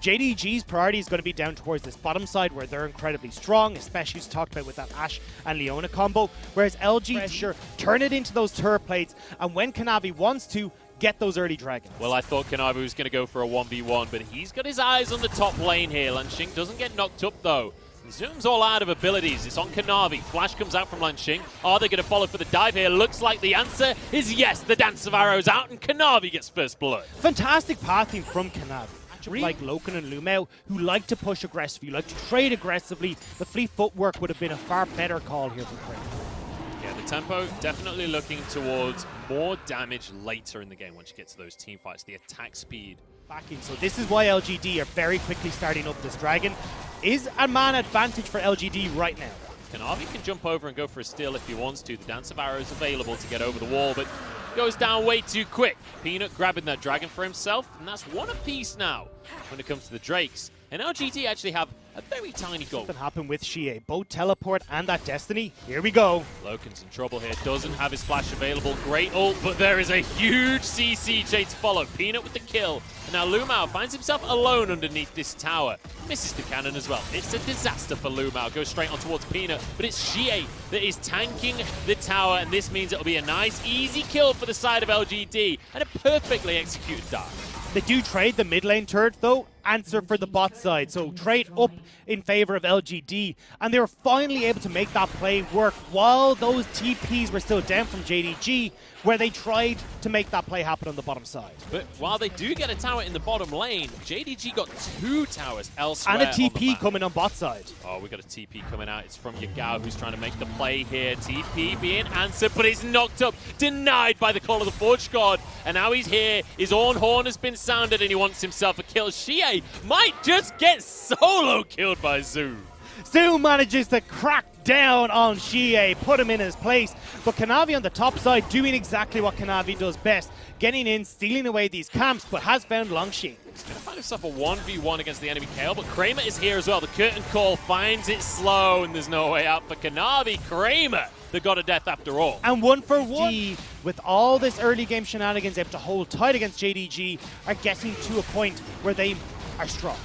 JDG's priority is going to be down towards this bottom side where they're incredibly strong, especially as talked about with that Ashe and Leona combo, whereas LGD turn it into those turret plates, and when Kanavi wants to, get those early dragons. Well, I thought Kanavi was going to go for a 1v1, but he's got his eyes on the top lane here. Lanxing doesn't get knocked up, though. He zooms all out of abilities. It's on Kanavi. Flash comes out from Lanxing. Are they going to follow for the dive here? Looks like the answer is yes. The dance of arrows out, and Kanavi gets first blood. Fantastic pathing from Kanavi. Like Loken and Lumao, who like to push aggressively, like to trade aggressively. The fleet footwork would have been a far better call here for Kramer. Yeah, the tempo definitely looking towards more damage later in the game once you get to those team fights. The attack speed. Backing. So this is why LGD are very quickly starting up this dragon. Is a man advantage for LGD right now. Kanavi can jump over and go for a steal if he wants to. The dance of arrows available to get over the wall, but goes down way too quick. Peanut grabbing that dragon for himself, and that's one apiece now when it comes to the Drakes. And LGD actually have a very tiny goal. Something happened with Xie. Both teleport and that destiny. Here we go. Loken's in trouble here. Doesn't have his flash available. Great ult, but there is a huge CCJ to follow. Peanut with the kill. And now Lumao finds himself alone underneath this tower. Misses the cannon as well. It's a disaster for Lumao. Goes straight on towards Peanut, but it's Xie that is tanking the tower, and this means it'll be a nice, easy kill for the side of LGD, and a perfectly executed dive. They do trade the mid lane turret, though, answer for the bot side. So trade up in favor of LGD. And they were finally able to make that play work while those TPs were still down from JDG, where they tried to make that play happen on the bottom side. But while they do get a tower in the bottom lane, JDG got 2 towers elsewhere. And a TP coming on bot side. Oh, we got a TP coming out. It's from Yagao, who's trying to make the play here. TP being answered, but he's knocked up, denied by the call of the Forge God. And now he's here. His own horn has been sounded, and he wants himself a kill. Xie might just get solo killed by Zhu. Zhu manages to crack down on Xie, put him in his place. But Kanavi on the top side doing exactly what Kanavi does best. Getting in, stealing away these camps, but has found Lanxing. He's going to find himself a 1v1 against the enemy KO, but Kramer is here as well. The curtain call finds it slow, and there's no way out for Kanavi. Kramer, the god of death after all. And 1-for-1. With all this early game shenanigans, able to hold tight against JDG, are getting to a point where they are strong.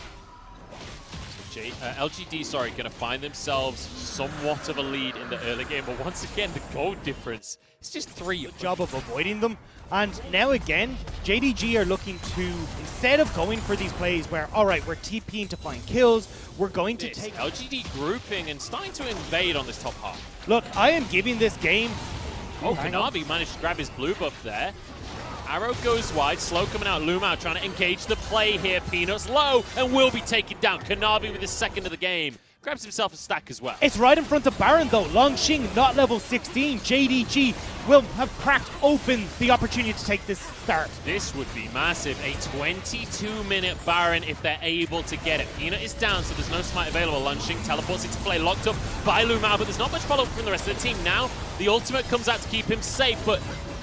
LGD, going to find themselves somewhat of a lead in the early game, but once again, the goal difference is just 3. Good job of avoiding them. And now again, JDG are looking to, instead of going for these plays where, all right, we're TPing to find kills, we're going to take LGD grouping and starting to invade on this top half. Look, I am giving this game. Oh, Kanavi managed to grab his blue buff there. Arrow goes wide, slow coming out. Lumao trying to engage the play here. Peanut's low and will be taken down. Kanavi with his second of the game. Grabs himself a stack as well. It's right in front of Baron though. Lanxing not level 16. JDG will have cracked open the opportunity to take this start. This would be massive. A 22-minute Baron if they're able to get it. Peanut is down, so there's no smite available. Lanxing teleports into play, locked up by Lumao, but there's not much follow-up from the rest of the team. Now, the ultimate comes out to keep him safe, but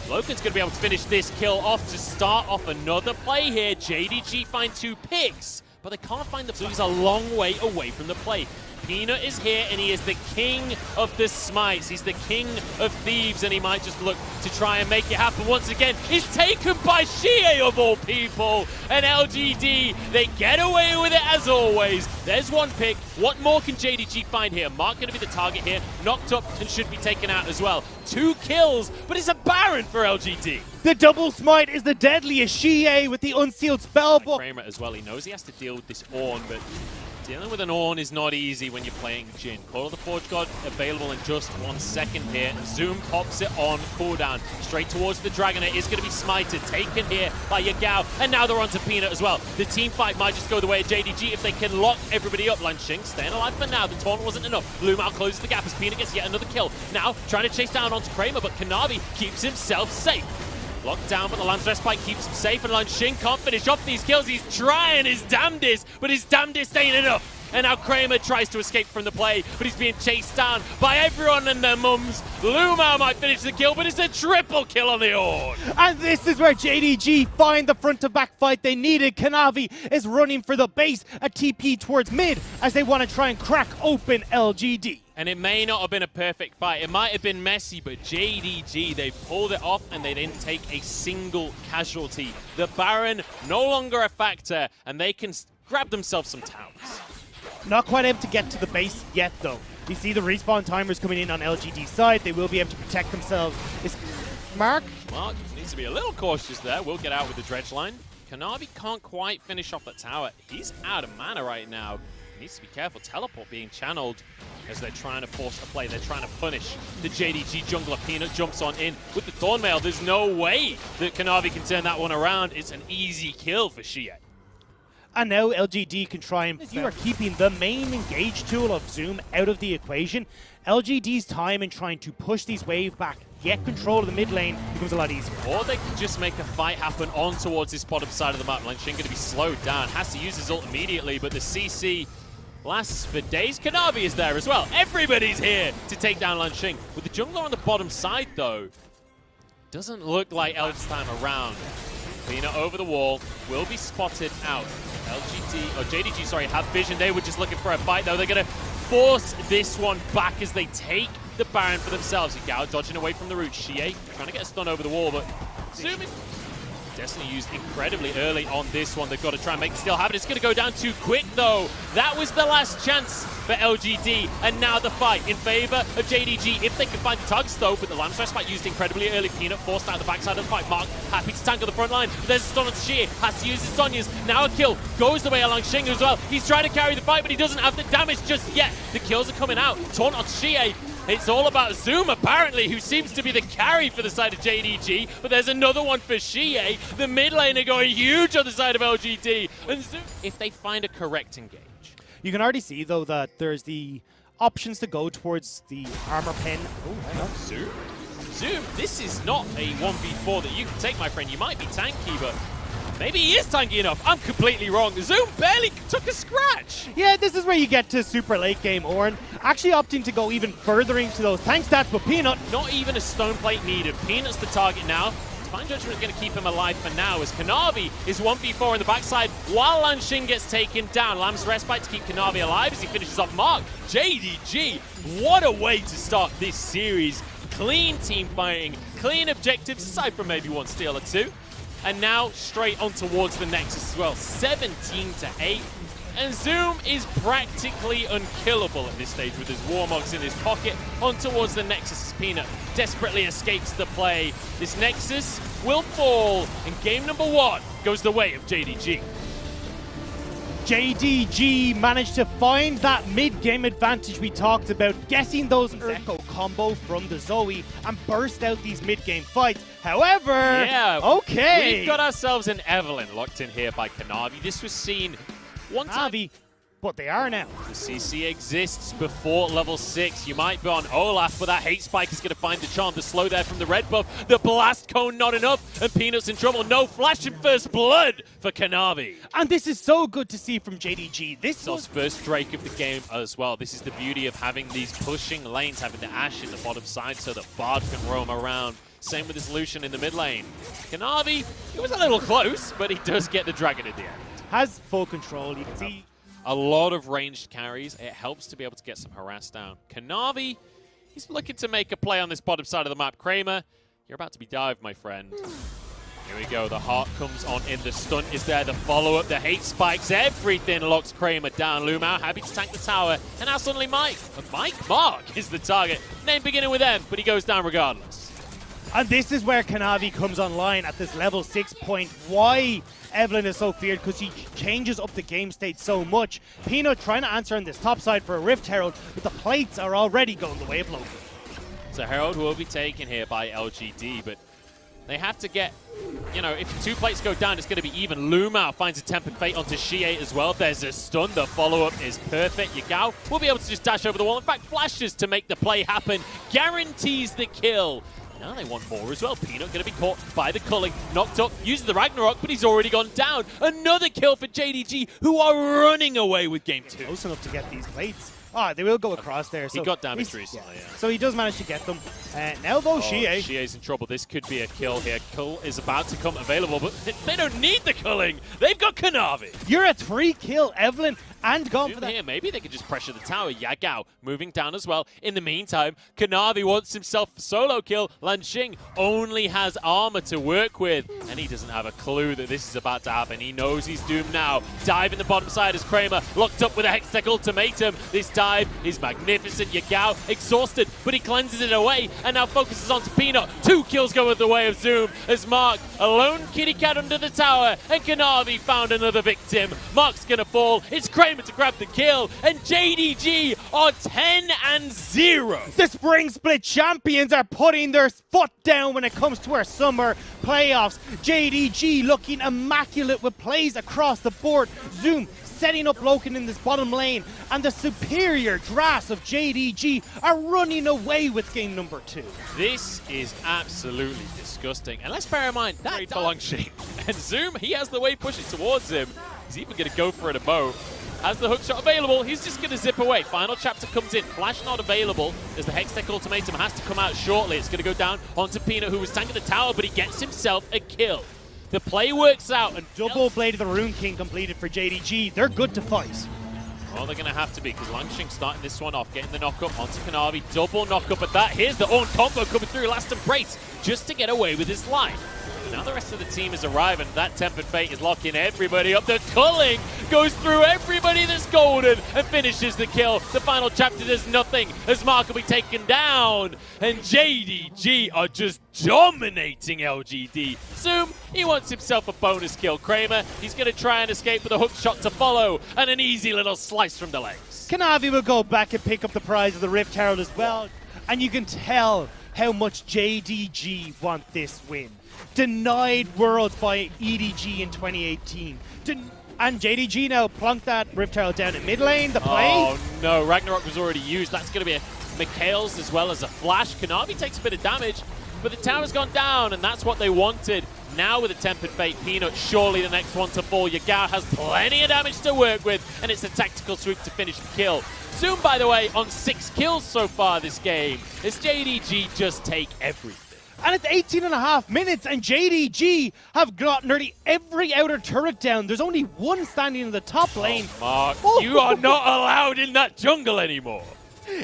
Loken's going to be able to finish this kill off to start off another play here. JDG find 2 picks, but they can't find the play. He's a long way away from the play. Peanut is here, and he is the king of the smites. He's the king of thieves, and he might just look to try and make it happen once again. He's taken by Xie, of all people, and LGD, they get away with it as always. There's 1 pick. What more can JDG find here? Mark going to be the target here, knocked up and should be taken out as well. 2 kills, but it's a Baron for LGD. The double smite is the deadliest. Xie with the unsealed spellbook. Kramer as well, he knows he has to deal with this Ornn, but dealing with an Ornn is not easy when you're playing Jhin. Call of the Forge God available in just 1 second here. Zoom pops it on cooldown. Straight towards the dragon. It is going to be smited. Taken here by Yagao. And now they're onto Peanut as well. The team fight might just go the way of JDG if they can lock everybody up. Lanxing staying alive for now. The taunt wasn't enough. Lumao closes the gap as Peanut gets yet another kill. Now trying to chase down onto Kramer, but Kanavi keeps himself safe. Locked down, but the Lance Respite keeps him safe, and Lanxing can't finish off these kills. He's trying his damnedest, but his damnedest ain't enough. And now Kramer tries to escape from the play, but he's being chased down by everyone and their mums. Lumao might finish the kill, but it's a triple kill on the Ornn. And this is where JDG find the front-to-back fight they needed. Kanavi is running for the base, a TP towards mid, as they want to try and crack open LGD. And it may not have been a perfect fight. It might have been messy, but JDG, they pulled it off and they didn't take a single casualty. The Baron no longer a factor, and they can grab themselves some towers. Not quite able to get to the base yet, though. You see the respawn timers coming in on LGD's side. They will be able to protect themselves. Is Mark? Mark needs to be a little cautious there. We'll get out with the dredge line. Kanavi can't quite finish off that tower. He's out of mana right now. He needs to be careful. Teleport being channeled as they're trying to force a play. They're trying to punish the JDG jungler. Peanut jumps on in with the Thornmail. There's no way that Kanavi can turn that one around. It's an easy kill for Xie. And now LGD can try and... You are keeping the main engage tool of Zoom out of the equation. LGD's time in trying to push these wave back, get control of the mid lane, becomes a lot easier. Or they can just make a fight happen on towards this bottom side of the map. Langshin going to be slowed down. Has to use his ult immediately, but the CC lasts for days. Kanavi is there as well. Everybody's here to take down Langshin. With the jungler on the bottom side, though, doesn't look like Elf's time around. Peanut over the wall, will be spotted out. JDG, sorry, have vision. They were just looking for a fight, though. They're going to force this one back as they take the Baron for themselves. Yagao dodging away from the root. Xie trying to get a stun over the wall, but zooming. Destiny used incredibly early on this one. They've got to try and make the steal happen. It's going to go down too quick, though. That was the last chance for LGD, and now the fight in favor of JDG. If they can find the tugs, though, but the Lamb's Respite used incredibly early. Peanut forced out the backside of the fight. Mark happy to tank on the front line. There's a stun on Xie. Has to use his Sonya's. Now a kill. Goes the way along Xing as well. He's trying to carry the fight, but he doesn't have the damage just yet. The kills are coming out. Taunt on Xie. It's all about Zoom, apparently, who seems to be the carry for the side of JDG, but there's another one for Xie. The mid laner going huge on the side of LGD. And Zoom, if they find a correct engage. You can already see, though, that there's the options to go towards the armor pen. Oh, hang on. Zoom, this is not a 1v4 that you can take, my friend. You might be tanky, but maybe he is tanky enough. I'm completely wrong. Zoom barely took a scratch. Yeah, this is where you get to super late game, Oren. Actually opting to go even further into those tank stats, but Peanut. Not even a stone plate needed. Peanut's the target now. Divine Judgment is going to keep him alive for now, as Kanavi is 1v4 in the backside while Langshin gets taken down. Lamb's Respite to keep Kanavi alive as he finishes off Mark. JDG, what a way to start this series. Clean team fighting, clean objectives, aside from maybe one steal or two. And now straight on towards the Nexus as well, 17-8. And Zoom is practically unkillable at this stage with his Warmogs in his pocket. On towards the Nexus as Peanut desperately escapes the play. This Nexus will fall, and game number 1 goes the way of JDG. JDG managed to find that mid-game advantage we talked about, getting those Echo combo from the Zoe and burst out these mid-game fights. However, okay, we've got ourselves an Evelyn locked in here by Kanavi. This was seen one time. But they are now. The CC exists before level 6. You might be on Olaf, but that hate spike is going to find the charm. The slow there from the red buff. The blast cone not enough, and Peanut's in trouble. No flash in first blood for Kanavi. And this is so good to see from JDG. This was first Drake of the game as well. This is the beauty of having these pushing lanes, having the Ashe in the bottom side so that Bard can roam around. Same with his Lucian in the mid lane. Kanavi, it was a little close, but he does get the dragon at the end. Has full control. You can see a lot of ranged carries. It helps to be able to get some harass down. Kanavi, he's looking to make a play on this bottom side of the map. Kramer, you're about to be dived, my friend. Here we go. The heart comes on in. The stun is there. The follow-up, the hate spikes. Everything locks Kramer down. Lumao happy to tank the tower. And now suddenly Mark is the target. Name beginning with M, but he goes down regardless. And this is where Kanavi comes online at this level 6 point. Why Evelyn is so feared, because he changes up the game state so much. Peanut trying to answer on this top side for a Rift Herald, but the plates are already going the way of Loki. So Herald will be taken here by LGD, but they have to get, you know, if 2 plates go down, it's going to be even. Lumao finds a Tempered Fate onto Xie as well. There's a stun. The follow-up is perfect. Yagao will be able to just dash over the wall. In fact, flashes to make the play happen. Guarantees the kill. Now they want more as well. Peanut going to be caught by the culling. Knocked up, uses the Ragnarok, but he's already gone down. Another kill for JDG, who are running away with game 2. Close enough to get these plates. Oh, they will go across there. So he got damaged recently, yeah. So he does manage to get them. Now though, CHILE. CHILE's in trouble. This could be a kill here. Kill is about to come available, but they don't need the culling. They've got Kanavi. You're at 3-kill, Evelyn, and gone for that. Here, maybe they could just pressure the tower. Yagao moving down as well. In the meantime, Kanavi wants himself a solo kill. Lanxing only has armor to work with, and he doesn't have a clue that this is about to happen. He knows he's doomed now. Dive in the bottom side as Kramer locked up with a Hextech ultimatum. This dive is magnificent. Yagao exhausted, but he cleanses it away and now focuses onto Peanut. 2 kills go the way of Zoom as Mark, a lone kitty cat under the tower, and Kanavi found another victim. Mark's gonna fall. It's Kramer to grab the kill, and JDG are 10-0. The Spring Split champions are putting their foot down when it comes to our summer playoffs. JDG looking immaculate with plays across the board. Zoom setting up Loken in this bottom lane, and the superior drafts of JDG are running away with game number 2. This is absolutely disgusting. And let's bear in mind, that great for Lanxing. And Zoom, he has the wave pushing towards him. He's even going to go for it a bow. Has the hook shot available, he's just going to zip away. Final chapter comes in. Flash not available as the Hextech ultimatum has to come out shortly. It's going to go down onto Peanut, who was tanking the tower, but he gets himself a kill. The play works out, and double Blade of the Rune King completed for JDG. They're good to fight. Well, they're going to have to be, because Lanxing starting this one off, getting the knock-up onto Kanavi. Double knock-up at that. Here's the own combo coming through. Last embrace just to get away with his life. Now the rest of the team is arriving. That Tempered Fate is locking everybody up. The culling goes through everybody that's golden and finishes the kill. The final chapter does nothing as Mark will be taken down. And JDG are just dominating LGD. Zoom, he wants himself a bonus kill. Kramer, he's going to try and escape with a hook shot to follow. And an easy little slice from the legs. Kanavi will go back and pick up the prize of the Rift Herald as well. And you can tell how much JDG want this win. Denied Worlds by EDG in 2018. And JDG now plunked that Rift Herald down in mid lane. The play. Oh no, Ragnarok was already used. That's going to be a Mikhail's as well as a flash. Kanavi takes a bit of damage, but the tower's gone down, and that's what they wanted. Now with a Tempered Fate, Peanut surely the next one to fall. Yagao has plenty of damage to work with, and it's a tactical sweep to finish the kill. Zoom, by the way, on 6 kills so far this game, as JDG just take everything. And it's 18.5 minutes, and JDG have got nearly every outer turret down. There's only one standing in the top lane. Mark, you are not allowed in that jungle anymore.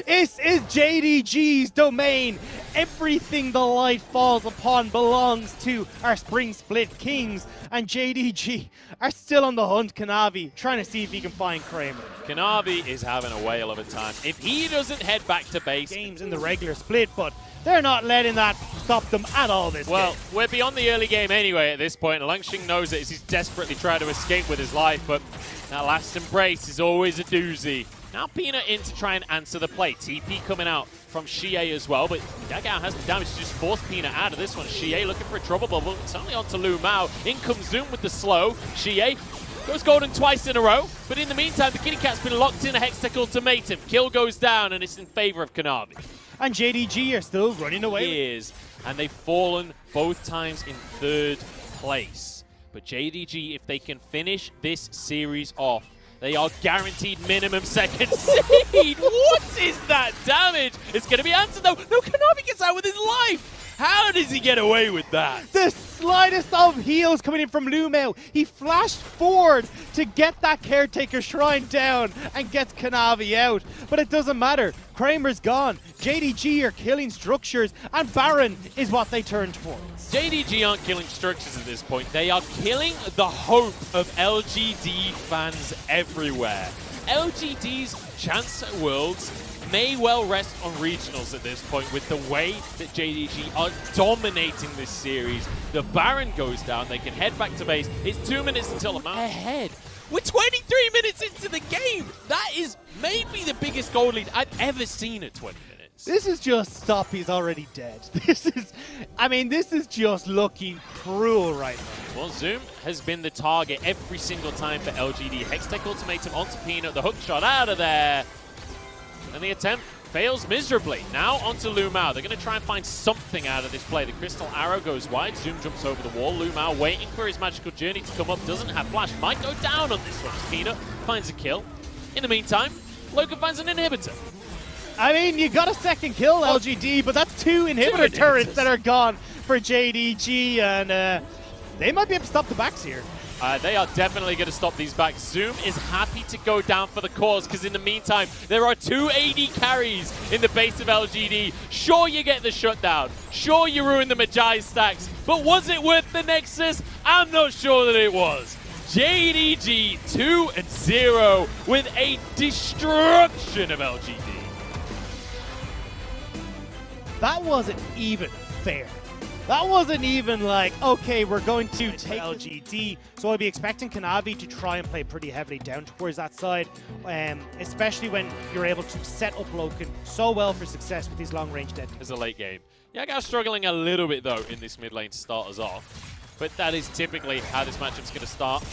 This is JDG's domain. Everything the light falls upon belongs to our Spring Split Kings, and JDG are still on the hunt. Kanavi trying to see if he can find Kramer. Kanavi is having a whale of a time. If he doesn't head back to base. Games in the regular split, but they're not letting that stop them at all this Well, game. we're beyond the early game anyway at this point. Lanxing knows it as he's desperately trying to escape with his life, but that last embrace is always a doozy. Now Peanut in to try and answer the play. TP coming out from CHILE as well, but Yagao has the damage to just force Peanut out of this one. CHILE looking for a trouble bubble. It's only on to Lu Mao. In comes Zoom with the slow. CHILE goes golden twice in a row, but in the meantime, the kitty cat's been locked in a Hextech ultimatum. Kill goes down, and it's in favor of Kanavi. And JDG are still running away. He is, and they've fallen both times in 3rd place. But JDG, if they can finish this series off, they are guaranteed minimum 2nd seed. What is that damage? It's going to be answered though. No, Kanavi gets out with his life. How does he get away with that? The slightest of heals coming in from Lumao. He flashed forward to get that Caretaker Shrine down and gets Kanavi out. But it doesn't matter. Kramer's gone. JDG are killing structures, and Baron is what they turn towards. JDG aren't killing structures at this point. They are killing the hope of LGD fans everywhere. LGD's chance at Worlds may well rest on regionals at this point with the way that JDG are dominating this series. The Baron goes down, they can head back to base. It's 2 minutes until the ahead. We're 23 minutes into the game. That is maybe the biggest goal lead I've ever seen at 20 minutes. This is just stop, he's already dead. This is just looking cruel right now. Well, Zoom has been the target every single time for LGD. Hextech ultimatum onto Peanut, the hook shot out of there. And the attempt fails miserably. Now onto Lu Mao. They're going to try and find something out of this play. The crystal arrow goes wide. Zoom jumps over the wall. Lu Mao waiting for his magical journey to come up. Doesn't have flash. Might go down on this one. Peanut finds a kill. In the meantime, Logan finds an inhibitor. I mean, you got a second kill, LGD, but that's two inhibitor turrets that are gone for JDG, and they might be able to stop the backs here. They are definitely going to stop these backs. Zoom is happy to go down for the cause, because in the meantime, there are 2 AD carries in the base of LGD. Sure, you get the shutdown. Sure, you ruin the Magi stacks. But was it worth the Nexus? I'm not sure that it was. JDG 2-0 with a destruction of LGD. That wasn't even fair. That wasn't even like, okay, we're going to take LGD. So I'd be expecting Kanavi to try and play pretty heavily down towards that side, especially when you're able to set up Loken so well for success with these long-range dead. As a late game. Yagao struggling a little bit, though, in this mid lane to start us off. But that is typically how this matchup's going to start.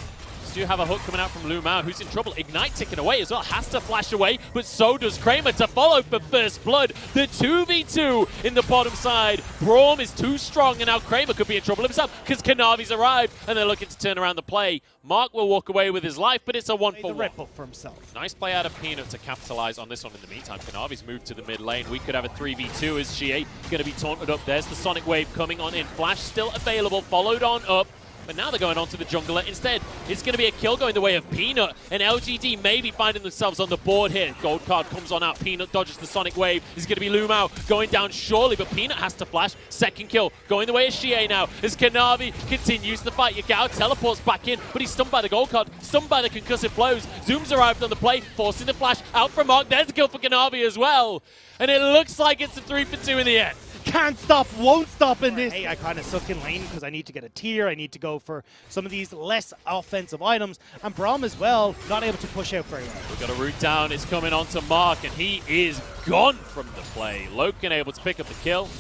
Do have a hook coming out from Lumao, who's in trouble. Ignite ticking away as well, has to flash away, but so does Kramer to follow for first blood. The 2v2 in the bottom side. Braum is too strong, and now Kramer could be in trouble himself because Kanavi's arrived, and they're looking to turn around the play. Mark will walk away with his life, but it's a 1-for-1. Red buff for himself. Nice play out of Peanut to capitalize on this one. In the meantime, Kanavi's moved to the mid lane. We could have a 3v2 as Chie going to be taunted up. There's the Sonic Wave coming on in. Flash still available, followed on up. But now they're going on to the jungler. Instead, it's going to be a kill going the way of Peanut. And LGD may be finding themselves on the board here. Gold card comes on out. Peanut dodges the Sonic Wave. This is going to be Lumao going down surely, but Peanut has to flash. Second kill going the way of Chie now as Kanavi continues the fight. Yagao teleports back in, but he's stunned by the gold card, stunned by the concussive blows. Zoom's arrived on the play, forcing the flash out from Mark. There's a kill for Kanavi as well. And it looks like it's a 3-for-2 in the end. Can't stop, won't stop in this. Hey, I kind of suck in lane because I need to get a tier. I need to go for some of these less offensive items. And Braum as well, not able to push out very well. We've got a root down. It's coming on to Mark, and he is gone from the play. Loken able to pick up the kill,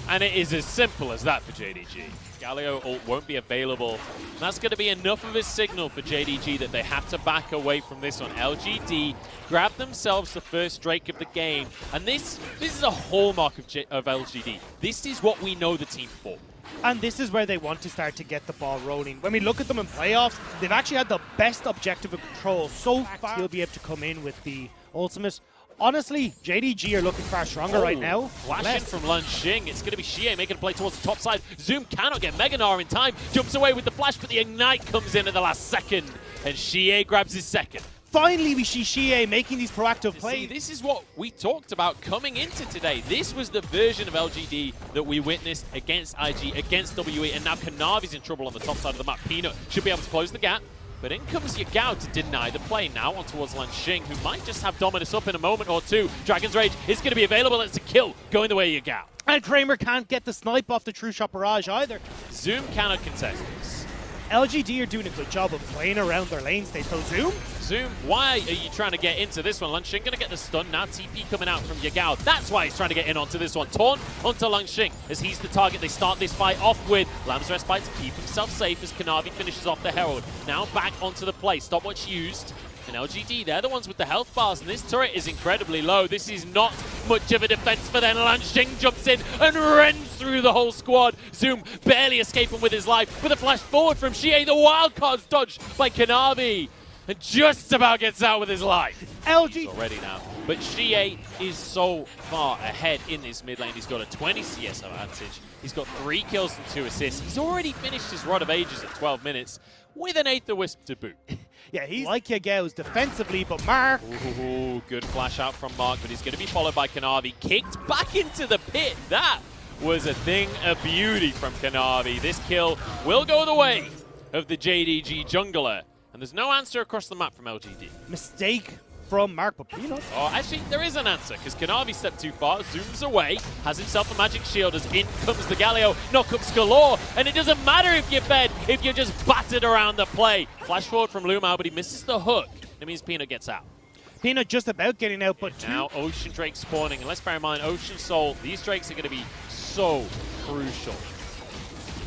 and it is as simple as that for JDG. Galio ult won't be available. And that's going to be enough of a signal for JDG that they have to back away from this one. LGD grab themselves the first Drake of the game. And this is a hallmark of LGD. This is what we know the team for. And this is where they want to start to get the ball rolling. When we look at them in playoffs, they've actually had the best objective of control so far. He'll be able to come in with the ultimate. Honestly, JDG are looking far stronger right now. Flashing from Lunxing. It's going to be Chie making a play towards the top side. Zoom cannot get Meganar in time. Jumps away with the flash, but the Ignite comes in at the last second. And Chie grabs his second. Finally, we see Chie making these proactive plays. See, this is what we talked about coming into today. This was the version of LGD that we witnessed against IG, against WE, and now Kanavi's in trouble on the top side of the map. Peanut should be able to close the gap. But in comes Yagao to deny the play. Now on towards Lunxing, who might just have Dominus up in a moment or two. Dragon's Rage is going to be available. It's a kill going the way of Yagao. And Kramer can't get the snipe off the True Shot Barrage either. Zoom cannot contest this. LGD are doing a good job of playing around their lane state. So Zoom, why are you trying to get into this one? Lunxing going to get the stun. Now TP coming out from Yagao. That's why he's trying to get in onto this one. Taunt onto Lunxing as he's the target. They start this fight off with Lamb's Respite to keep himself safe as Kanavi finishes off the Herald. Now back onto the play. Stopwatch used. And LGD, they're the ones with the health bars, and this turret is incredibly low. This is not much of a defense for them. Lunxing jumps in and rends through the whole squad. Zoom barely escaping with his life with a flash forward from Chie. The wild card's dodged by Kanavi. And just about gets out with his life. LG already now. But Chie is so far ahead in this mid lane. He's got a 20 CS advantage. He's got 3 kills and 2 assists. He's already finished his Rod of Ages at 12 minutes with an Aether Wisp to boot. Yeah, he's like Yagao's defensively, but Mark. Ooh, good flash out from Mark, but he's going to be followed by Kanavi. Kicked back into the pit. That was a thing of beauty from Kanavi. This kill will go the way of the JDG jungler. And there's no answer across the map from LGD. Mistake from Mark, but Peanut. Oh, actually, there is an answer, because Kanavi stepped too far, zooms away, has himself a magic shield as in comes the Galio, knockups galore, and it doesn't matter if you're fed, if you're just battered around the play. Flash forward from Lumao, but he misses the hook. That means Peanut gets out. Peanut just about getting out, but now Ocean Drake spawning, and let's bear in mind, Ocean Soul, these Drakes are going to be so crucial.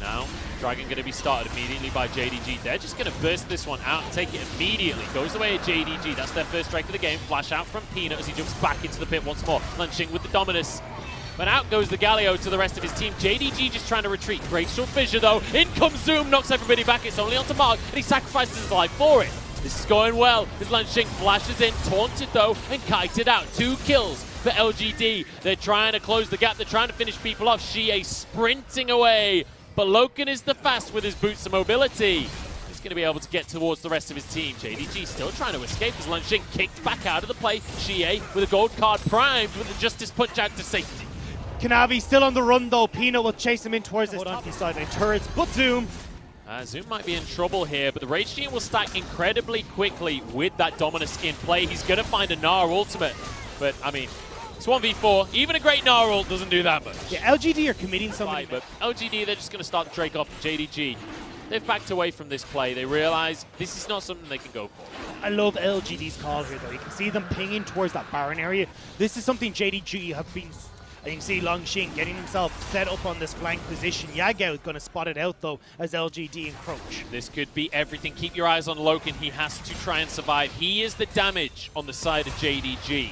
Now, Dragon going to be started immediately by JDG. They're just going to burst this one out and take it immediately. Goes the way of JDG. That's their first strike of the game. Flash out from Peanut as he jumps back into the pit once more. Lunxing with the Dominus. But out goes the Galio to the rest of his team. JDG just trying to retreat. Great short fissure though. In comes Zoom, knocks everybody back. It's only onto Mark, and he sacrifices his life for it. This is going well. As Lanxing flashes in, taunted though, and kited out. 2 kills for LGD. They're trying to close the gap. They're trying to finish people off. Xie sprinting away. But Loken is the fast with his boots of mobility. He's going to be able to get towards the rest of his team. JDG still trying to escape as Lanxing kicked back out of the play. Xie with a gold card primed with a Justice Punch out to safety. Kanavi still on the run though. Peanut will chase him in towards his top sideline turrets, but Zoom. Zoom might be in trouble here, but the Rage Gene will stack incredibly quickly with that Dominus in play. He's going to find a Gnar ultimate, but I mean, it's 1v4. Even a great Gnar ult doesn't do that much. Yeah, LGD are committing something. But LGD, they're just going to start the Drake off JDG. They've backed away from this play. They realize this is not something they can go for. I love LGD's calls here though. You can see them pinging towards that Baron area. This is something JDG have been. And you can see Lanxing getting himself set up on this flank position. Yagao is going to spot it out though as LGD encroach. This could be everything. Keep your eyes on Loken. He has to try and survive. He is the damage on the side of JDG.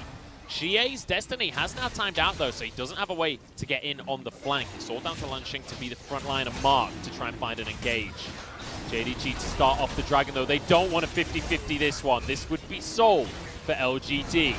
Xie's destiny has now timed out though, so he doesn't have a way to get in on the flank. It's all down to Lanxing to be the front line of Mark to try and find an engage. JDG to start off the Dragon though. They don't want a 50-50 this one. This would be sold for LGD.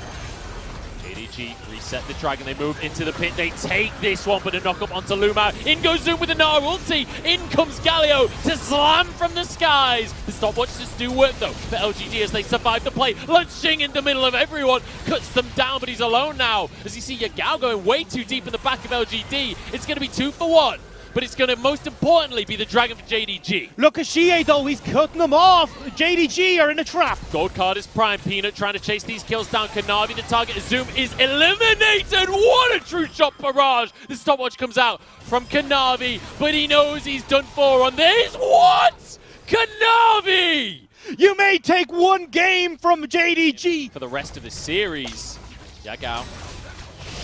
JDG reset the Dragon, they move into the pit, they take this one, but a knock up onto Lumao. In goes Zoom with the Gnar ulti, in comes Galio to slam from the skies. The stopwatches do work though for LGD as they survive the play. Lanxing in the middle of everyone, cuts them down, but he's alone now. As you see Yagao going way too deep in the back of LGD, it's going to be 2 for 1. But it's going to most importantly be the Dragon for JDG. Look at Xie though, he's cutting them off. JDG are in a trap. Gold card is prime. Peanut trying to chase these kills down. Kanavi, the target. Zoom is eliminated. What a true shot barrage. The stopwatch comes out from Kanavi, but he knows he's done for on this. What? Kanavi! You may take 1 game from JDG. For the rest of the series, Yagao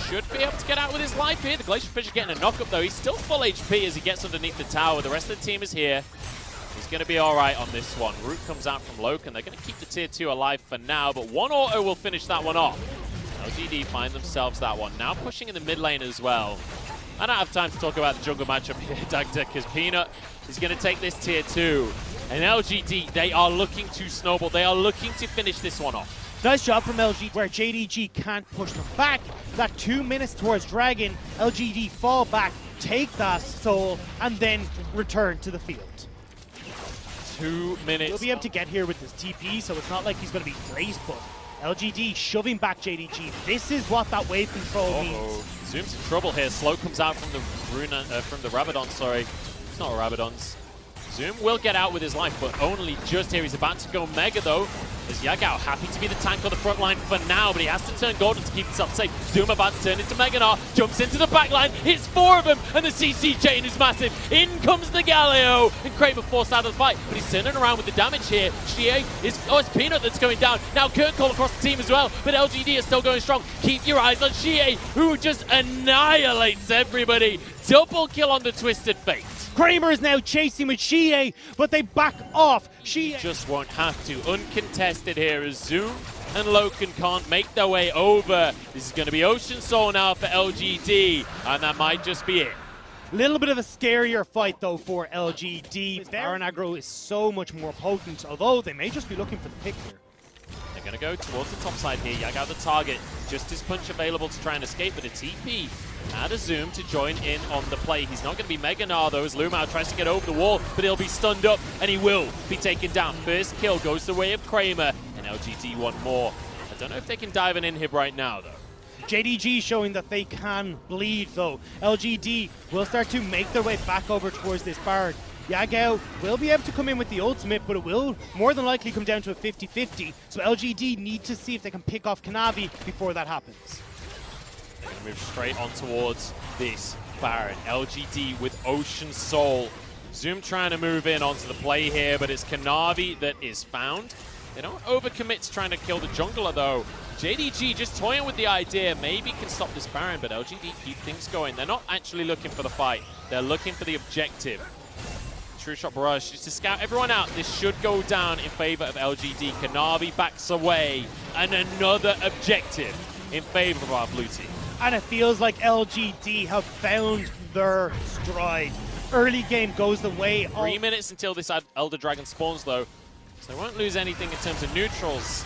should be able to get out with his life here. The Glacier Fisher getting a knock-up though. He's still full HP as he gets underneath the tower. The rest of the team is here. He's going to be all right on this one. Root comes out from Loken. They're going to keep the tier 2 alive for now, but 1 auto will finish that one off. LGD find themselves that one. Now pushing in the mid lane as well. I don't have time to talk about the jungle matchup here, Dagda, because Peanut is going to take this tier 2. And LGD, they are looking to snowball. They are looking to finish this one off. Nice job from LG where JDG can't push them back. That 2 minutes towards Dragon, LGD fall back, take that soul, and then return to the field. 2 minutes. He'll be able to get here with his TP, so it's not like he's going to be great, but LGD shoving back JDG. This is what that wave control means. Zoom's in trouble here. Slow comes out from the Rabadon, sorry. It's not a Rabadon's. Zoom will get out with his life, but only just here. He's about to go Mega though. Is Yagao happy to be the tank on the front line for now, but he has to turn Golden to keep himself safe. Zoom about to turn into Mega Gnar, jumps into the back line, hits 4 of them, and the CC chain is massive. In comes the Galio, and Kramer forced out of the fight, but he's turning around with the damage here. Xie is, it's Peanut that's going down. Now Kurtkol across the team as well, but LGD is still going strong. Keep your eyes on Xie, who just annihilates everybody. Double kill on the Twisted Fate. Kramer is now chasing with Xie, but they back off. Xie just won't have to. Uncontested here as Zoom and Loken can't make their way over. This is going to be Ocean Soul now for LGD, and that might just be it. Little bit of a scarier fight though for LGD. Baron aggro is so much more potent, although they may just be looking for the pick here. They're going to go towards the top side here. Yagao the target. Justice Punch available to try and escape, but a TP. Add a Zoom to join in on the play. He's not going to be Mega Gnar though as Lumao tries to get over the wall, but he'll be stunned up and he will be taken down. First kill goes the way of Kramer, and LGD one more. I don't know if they can dive an inhib right now though. JDG showing that they can bleed though. LGD will start to make their way back over towards this Baron. Yagao will be able to come in with the ultimate, but it will more than likely come down to a 50-50. So LGD need to see if they can pick off Kanavi before that happens. They're going to move straight on towards this Baron. LGD with Ocean Soul. Zoom trying to move in onto the play here, but it's Kanavi that is found. They don't overcommit to trying to kill the jungler though. JDG just toying with the idea, maybe can stop this Baron, but LGD keep things going. They're not actually looking for the fight. They're looking for the objective. True shot barrage just to scout everyone out. This should go down in favor of LGD. Kanavi backs away, and another objective in favor of our blue team. And it feels like LGD have found their stride. Early game goes the way of... 3 minutes until this Elder Dragon spawns though. So they won't lose anything in terms of neutrals.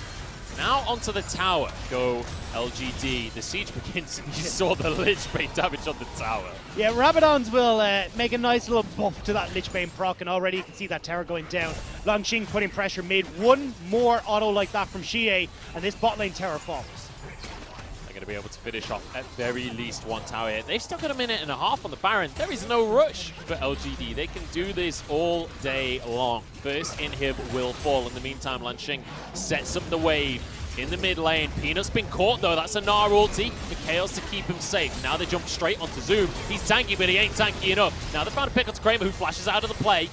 Now onto the tower go LGD. The siege begins. You saw the Lich Bane damage on the tower. Yeah, Rabadons will make a nice little buff to that Lich Bane proc, and already you can see that tower going down. Longxing putting pressure mid. One more auto like that from Xie, and this bot lane tower falls. They're going to be able to finish off at very least one tower here. They've still got a minute and a half on the Baron. There is no rush for LGD. They can do this all day long. First inhib will fall. In the meantime, Longxing sets up the wave in the mid lane. Peanut's been caught though. That's a Gnar ulti for Chaos to keep him safe. Now they jump straight onto Zoom. He's tanky, but he ain't tanky enough. Now they found a pick onto Kramer, who flashes out of the play.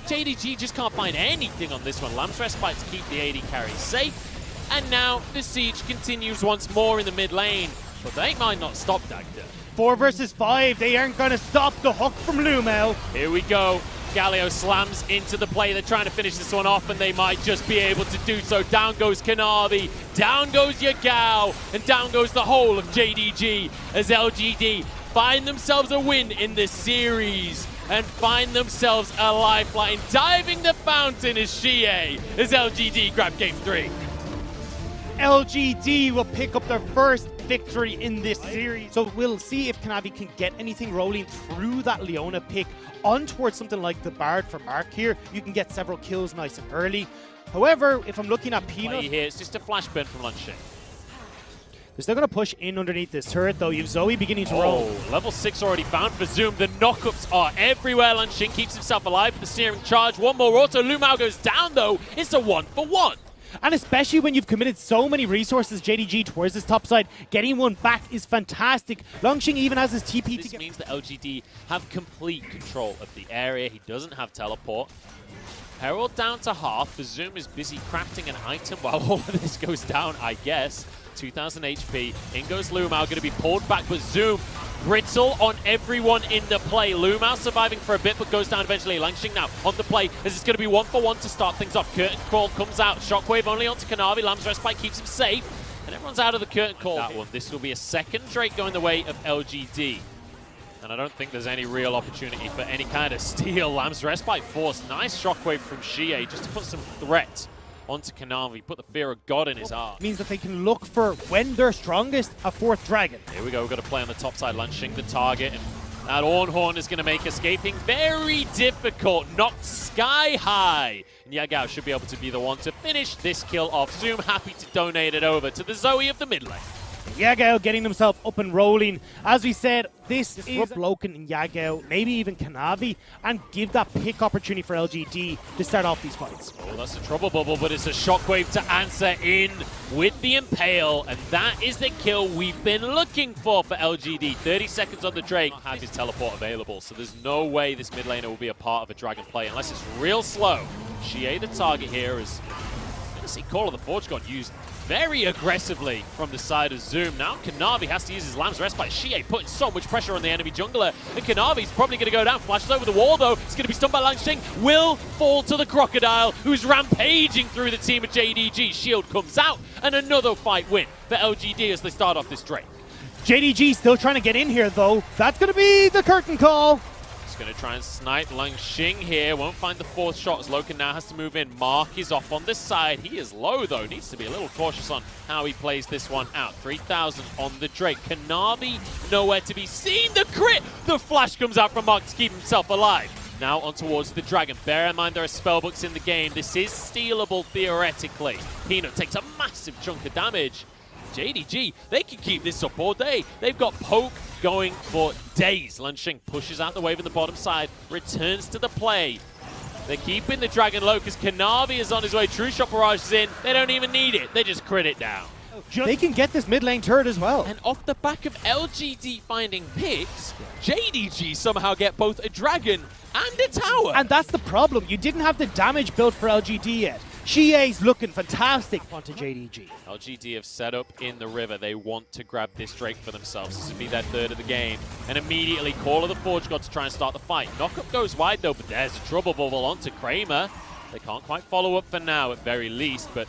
JDG just can't find anything on this one. Lamb's Respite to keep the AD carry safe. And now the siege continues once more in the mid lane. But they might not stop Dagda. 4 versus 5. They aren't going to stop the hook from Lumel. Here we go. Galio slams into the play. They're trying to finish this one off, and they might just be able to do so. Down goes Kanavi, down goes Yagao, and down goes the whole of JDG as LGD find themselves a win in this series and find themselves a lifeline. Diving the fountain is Xie as LGD grab game 3. LGD will pick up their first victory in this series. So we'll see if Kanavi can get anything rolling through that Leona pick on towards something like the Bard for Mark here. You can get several kills nice and early. However, if I'm looking at Peanut here, it's just a flash burn from Longxing. They're still going to push in underneath this turret though. You have Zoe beginning to roll. Level 6 already found for Zoom. The knockups are everywhere. Longxing keeps himself alive with the searing charge. One more auto. Lumao goes down though. It's a 1-for-1. And especially when you've committed so many resources, JDG, towards this top side, getting one back is fantastic. Longxing even has his TP This to get... means that LGD have complete control of the area. He doesn't have teleport. Herald down to half. The Zoom is busy crafting an item while all of this goes down, I guess. 2,000 HP. In goes Lumao, going to be pulled back, but Zoom brittle on everyone in the play. Lumao surviving for a bit, but goes down eventually. Longxing now on the play, as it's going to be 1-for-1 to start things off. Curtain Call comes out. Shockwave only onto Kanavi. Lamb's Respite keeps him safe, and everyone's out of the Curtain Call. That one. This will be a second Drake going the way of LGD. And I don't think there's any real opportunity for any kind of steal. Lamb's Respite force. Nice Shockwave from Xie just to put some threat onto Kanavi, put the fear of God in his heart. Means that they can look for, when they're strongest, a 4th dragon. Here we go, we've got to play on the top side. Longxing the target, and that Ornhorn is going to make escaping very difficult. Knocked sky high. And Yagao should be able to be the one to finish this kill off. Zoom happy to donate it over to the Zoe of the mid lane. Yagao getting himself up and rolling. As we said, this is Loken and Yagao, maybe even Kanavi, and give that pick opportunity for LGD to start off these fights. Oh, that's a trouble bubble, but it's a Shockwave to answer in with the Impale, and that is the kill we've been looking for LGD. 30 seconds on the Drake. Not have his teleport available, so there's no way this mid laner will be a part of a Dragon play unless it's real slow. Xie, the target here, is going to see Call of the Forge God used very aggressively from the side of Zoom. Now Kanavi has to use his Lamb's Respite. Xie putting so much pressure on the enemy jungler. And Kanavi's probably going to go down. Flashes over the wall though. It's going to be stunned by Longxing. Will fall to the Crocodile, who's rampaging through the team of JDG. Shield comes out, and another fight win for LGD as they start off this Drake. JDG still trying to get in here though. That's going to be the curtain call. Going to try and snipe Longxing here. Won't find the 4th shot as Loken now has to move in. Mark is off on this side. He is low though. Needs to be a little cautious on how he plays this one out. 3,000 on the Drake. Kanavi nowhere to be seen. The crit! The flash comes out from Mark to keep himself alive. Now on towards the Dragon. Bear in mind there are spellbooks in the game. This is stealable theoretically. Peanut takes a massive chunk of damage. JDG, they can keep this up all day. They've got poke going for days. Longxing pushes out the wave on the bottom side, returns to the play. They're keeping the Dragon low because Kanavi is on his way. True Shot Barrage is in. They don't even need it. They just crit it down. They can get this mid lane turret as well. And off the back of LGD finding picks, JDG somehow get both a Dragon and a tower. And that's the problem. You didn't have the damage built for LGD yet. Xie's looking fantastic onto JDG. LGD have set up in the river. They want to grab this Drake for themselves. This would be their 3rd of the game. And immediately Call of the Forge God to try and start the fight. Knockup goes wide though, but there's a trouble bubble onto Kramer. They can't quite follow up for now at very least, but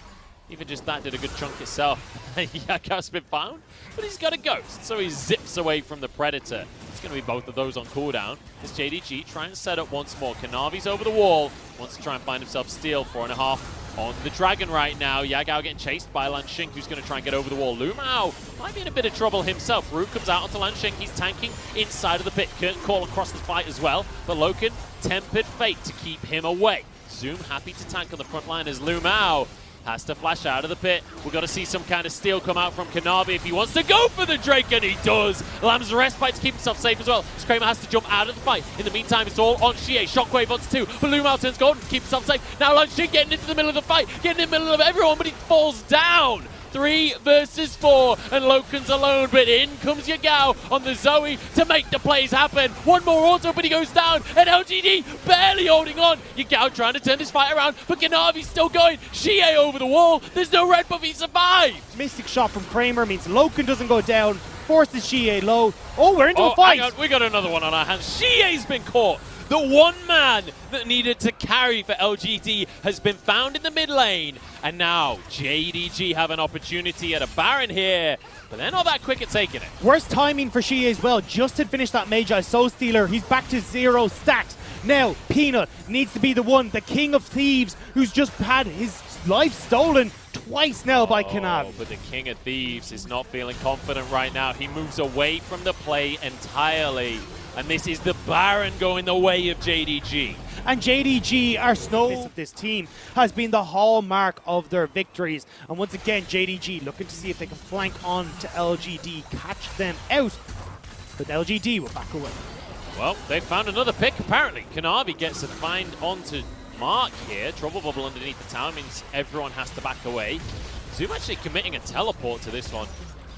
even just that did a good chunk itself. Yagao's been found, but he's got a ghost, so he zips away from the Predator. It's going to be both of those on cooldown. As JDG trying to set up once more. Kanavi's over the wall. Wants to try and find himself steal. 4.5 on the Dragon right now. Yagao getting chased by Lanxing, who's going to try and get over the wall. Lumao might be in a bit of trouble himself. Root comes out onto Lanxing. He's tanking inside of the pit. Curtain call across the fight as well. But Loken, tempered fate to keep him away. Zoom happy to tank on the front line as Lumao has to flash out of the pit. We've got to see some kind of steal come out from Kanavi if he wants to go for the Drake, and he does. Lamb's respite to keep himself safe as well. Kramer has to jump out of the fight. In the meantime, it's all on Xie. Shockwave onto 2, but Lumao turns golden to keep himself safe. Now Lanxing getting into the middle of the fight, getting in the middle of everyone, but he falls down. 3 versus 4, and Loken's alone, but in comes Yagao on the Zoe to make the plays happen. One more auto, but he goes down, and LGD barely holding on. Yagao trying to turn this fight around, but Kanavi's still going. Xie over the wall. There's no red buff, he survives. Mystic shot from Kramer means Loken doesn't go down, forces Xie low. Oh, we're into a fight. Hang on, we got another one on our hands. Xie's been caught. The one man that needed to carry for LGD has been found in the mid lane. And now JDG have an opportunity at a Baron here, but they're not that quick at taking it. Worst timing for Xie as well. Just had finished that Magi Soul Stealer. He's back to 0 stacks. Now, Peanut needs to be the one, the king of thieves, who's just had his life stolen twice now by Kanavi. But the king of thieves is not feeling confident right now. He moves away from the play entirely. And this is the Baron going the way of JDG. And JDG, our snow of this team, has been the hallmark of their victories. And once again, JDG looking to see if they can flank on to LGD, catch them out. But LGD will back away. Well, they found another pick, apparently. Kanavi gets a find onto Mark here. Trouble bubble underneath the tower means everyone has to back away. Zoom actually committing a teleport to this one.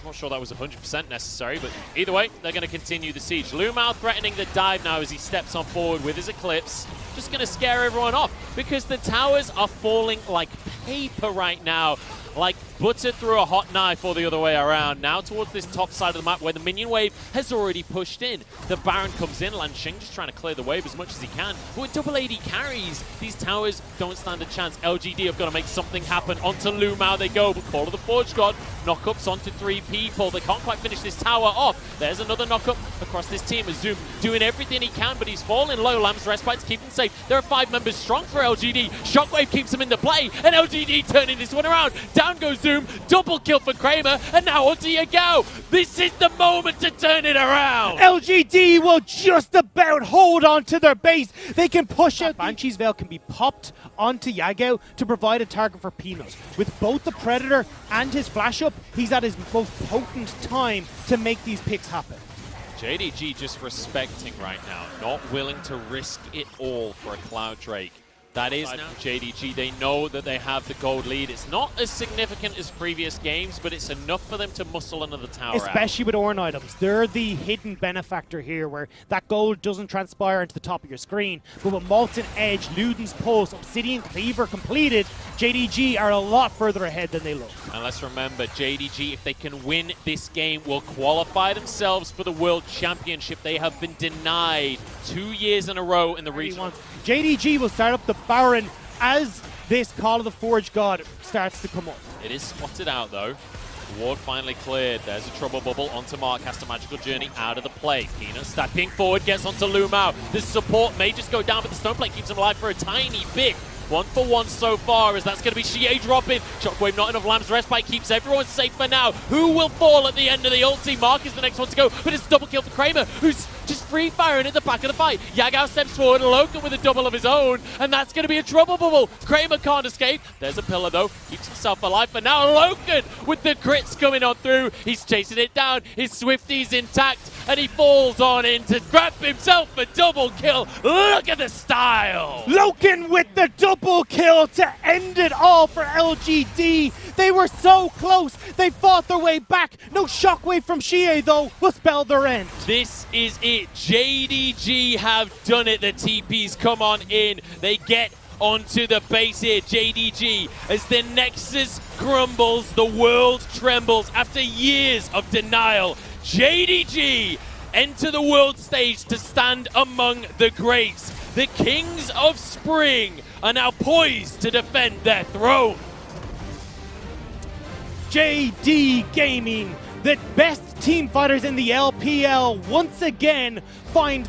Not sure that was 100% necessary, but either way, they're going to continue the siege. Lumao threatening the dive now as he steps on forward with his Eclipse. Just going to scare everyone off because the towers are falling like paper right now. Like butter through a hot knife or the other way around. Now towards this top side of the map where the minion wave has already pushed in. The Baron comes in, Lanxing just trying to clear the wave as much as he can. But with double AD carries, these towers don't stand a chance. LGD have got to make something happen. Onto Lumao they go, but Call of the Forge God. Knockups onto 3 people. They can't quite finish this tower off. There's another knockup across this team as Zoom doing everything he can, but he's falling low. Lamb's respite to keep him safe. There are 5 members strong for LGD. Shockwave keeps him in the play, and LGD turning this one around. Down goes Zoom. Double kill for Kramer, and now onto Yagao. This is the moment to turn it around. LGD will just about hold on to their base. They can push out. Banshee's Veil can be popped onto Yagao to provide a target for Peanut. With both the Predator and his flash up, he's at his most potent time to make these picks happen. JDG just respecting right now, not willing to risk it all for a Cloud Drake. That is now JDG. They know that they have the gold lead. It's not as significant as previous games, but it's enough for them to muscle another tower Especially with Ornn items. They're the hidden benefactor here where that gold doesn't transpire into the top of your screen. But with Molten Edge, Luden's Pulse, Obsidian Cleaver completed, JDG are a lot further ahead than they look. And let's remember, JDG, if they can win this game, will qualify themselves for the World Championship. They have been denied 2 years in a row in the regional. JDG will start up the Baron as this Call of the Forge God starts to come up. It is spotted out though. The ward finally cleared. There's a trouble bubble onto Mark. Has to Magical Journey out of the play. Peanut stepping forward, gets onto Lumao. The support may just go down, but the stone plate keeps him alive for a tiny bit. 1 for 1 so far, as that's going to be Xie dropping. Shockwave not enough. Lamb's respite keeps everyone safe for now. Who will fall at the end of the ulti? Mark is the next one to go, but it's a double kill for Kramer, who's just free firing at the back of the fight. Yagao steps forward, Loken with a double of his own, and that's going to be a trouble bubble. Kramer can't escape. There's a pillar though, keeps himself alive for now. Loken with the crits coming on through. He's chasing it down. His Swifty's intact, and he falls on in to grab himself a double kill. Look at the style. Loken with the double kill to end it all for LGD. They were so close. They fought their way back. No shockwave from Xie though will spell their end. This is it. JDG have done it. The TPs come on in. They get onto the base here. JDG, as the Nexus crumbles, the world trembles after years of denial. JDG enter the world stage to stand among the greats. The Kings of Spring are now poised to defend their throne. JD Gaming the best team fighters in the LPL once again find